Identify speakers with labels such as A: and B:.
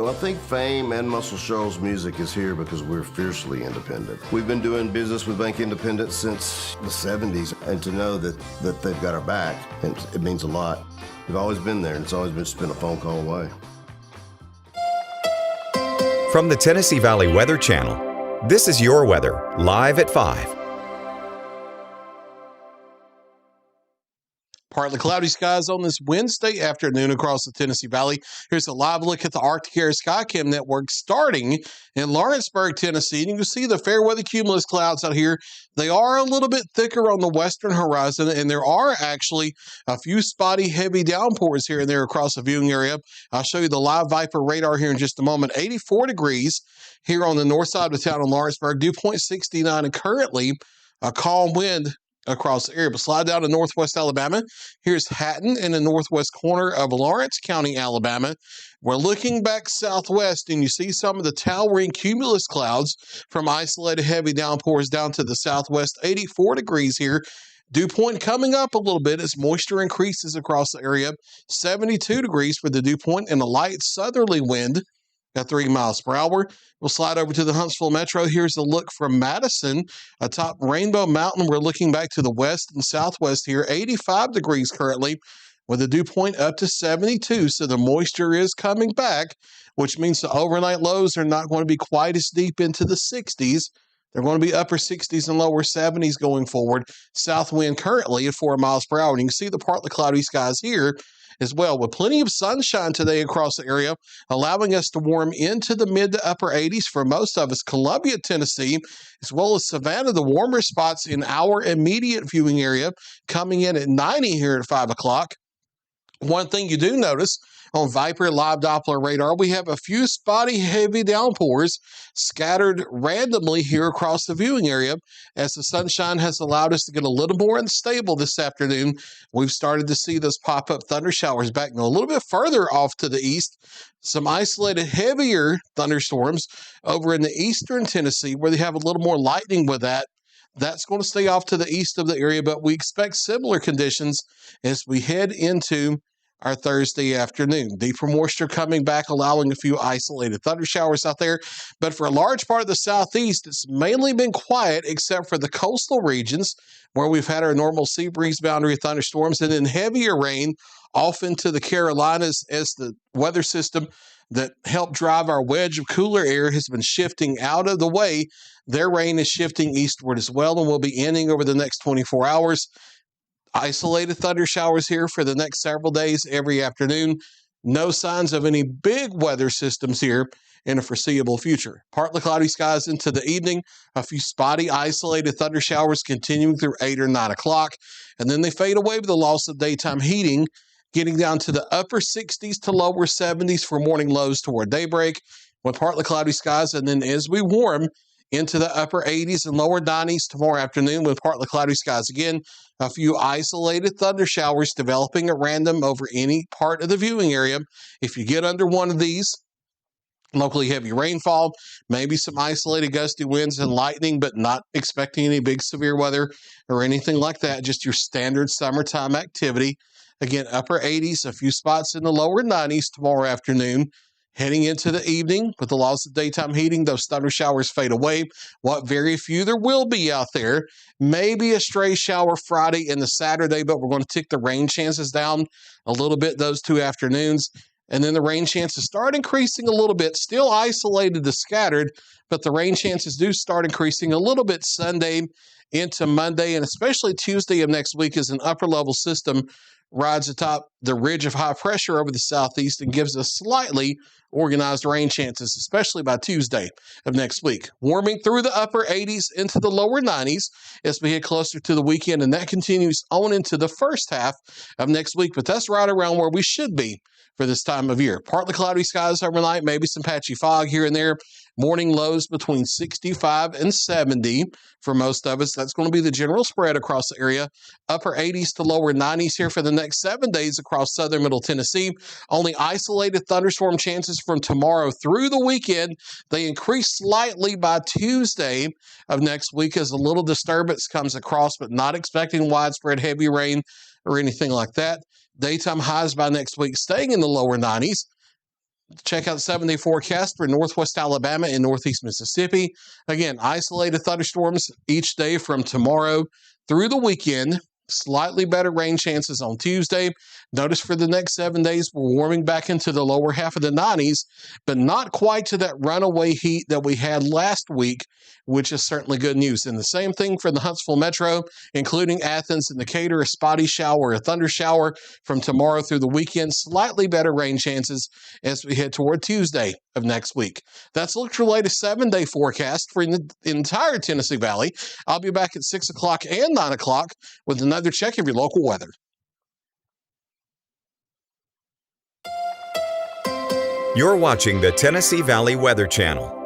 A: Well, I think Fame and Muscle Shoals Music is here because we're fiercely independent. We've been doing business with Bank Independent since the 70s, and to know that they've got our back, it means a lot. We've always been there, and it's always just been a phone call away.
B: From the Tennessee Valley Weather Channel, this is your weather, live at 5.
C: Partly cloudy skies on this Wednesday afternoon across the Tennessee Valley. Here's a live look at the Arctic Air Skycam network starting in Lawrenceburg, Tennessee. And you can see the fair weather cumulus clouds out here. They are a little bit thicker on the western horizon, and there are actually a few spotty heavy downpours here and there across the viewing area. I'll show you the live Viper radar here in just a moment. 84 degrees here on the north side of the town of Lawrenceburg, dew point 69, and currently a calm wind across the area. But slide down to northwest Alabama. Here's Hatton in the northwest corner of Lawrence County, Alabama. We're looking back southwest, and you see some of the towering cumulus clouds from isolated heavy downpours down to the southwest. 84 degrees here. Dew point coming up a little bit as moisture increases across the area. 72 degrees for the dew point and a light southerly wind at 3 miles per hour. We'll slide over to the Huntsville Metro. Here's a look from Madison atop Rainbow Mountain. We're looking back to the west and southwest here. 85 degrees currently with a dew point up to 72. So the moisture is coming back, which means the overnight lows are not going to be quite as deep into the 60s. They're going to be upper 60s and lower 70s going forward. South wind currently at 4 miles per hour. And you can see the partly cloudy skies here as well, with plenty of sunshine today across the area, allowing us to warm into the mid to upper 80s for most of us. Columbia, Tennessee, as well as Savannah, the warmer spots in our immediate viewing area, coming in at 90 here at 5 o'clock. One thing you do notice on Viper Live Doppler radar, we have a few spotty heavy downpours scattered randomly here across the viewing area. As the sunshine has allowed us to get a little more unstable this afternoon, we've started to see those pop-up thunder showers back now a little bit further off to the east. Some isolated heavier thunderstorms over in the eastern Tennessee where they have a little more lightning with that. That's going to stay off to the east of the area, but we expect similar conditions as we head into our Thursday afternoon. Deeper moisture coming back, allowing a few isolated thunder showers out there. But for a large part of the southeast, it's mainly been quiet except for the coastal regions where we've had our normal sea breeze boundary thunderstorms, and then heavier rain off into the Carolinas as the weather system that helped drive our wedge of cooler air has been shifting out of the way. Their rain is shifting eastward as well and will be ending over the next 24 hours. Isolated thunder showers here for the next several days every afternoon. No signs of any big weather systems here in a foreseeable future. Partly cloudy skies into the evening. A few spotty isolated thunder showers continuing through 8 or 9 o'clock. And then they fade away with the loss of daytime heating, getting down to the upper 60s to lower 70s for morning lows toward daybreak with partly cloudy skies. And then as we warm into the upper 80s and lower 90s tomorrow afternoon with partly cloudy skies again. A few isolated thunder showers developing at random over any part of the viewing area. If you get under one of these, locally heavy rainfall, maybe some isolated gusty winds and lightning, but not expecting any big severe weather or anything like that. Just your standard summertime activity. Again, upper 80s, a few spots in the lower 90s tomorrow afternoon. Heading into the evening, with the loss of daytime heating, those thunder showers fade away. What very few there will be out there. Maybe a stray shower Friday and the Saturday, but we're going to tick the rain chances down a little bit those 2 afternoons. And then the rain chances start increasing a little bit, still isolated to scattered, but the rain chances do start increasing a little bit Sunday into Monday, and especially Tuesday of next week as an upper level system rides atop the ridge of high pressure over the southeast and gives us slightly organized rain chances, especially by Tuesday of next week. Warming through the upper 80s into the lower 90s as we head closer to the weekend, and that continues on into the first half of next week, but that's right around where we should be for this time of year. Partly cloudy skies overnight, maybe some patchy fog here and there. Morning lows between 65 and 70 for most of us. That's going to be the general spread across the area. Upper 80s to lower 90s here for the next 7 days across southern Middle Tennessee. Only isolated thunderstorm chances from tomorrow through the weekend. They increase slightly by Tuesday of next week as a little disturbance comes across, but not expecting widespread heavy rain or anything like that. Daytime highs by next week staying in the lower 90s. Check out the 7-day forecast for northwest Alabama and northeast Mississippi. Again, isolated thunderstorms each day from tomorrow through the weekend. Slightly better rain chances on Tuesday. Notice for the next 7 days, we're warming back into the lower half of the 90s, but not quite to that runaway heat that we had last week, which is certainly good news. And the same thing for the Huntsville Metro, including Athens and Decatur, a spotty shower, a thunder shower from tomorrow through the weekend. Slightly better rain chances as we head toward Tuesday of next week. That's Look for your latest 7-day forecast for the entire Tennessee Valley. I'll be back at 6 o'clock and 9 o'clock with another check of your local weather.
B: You're watching the Tennessee Valley Weather Channel.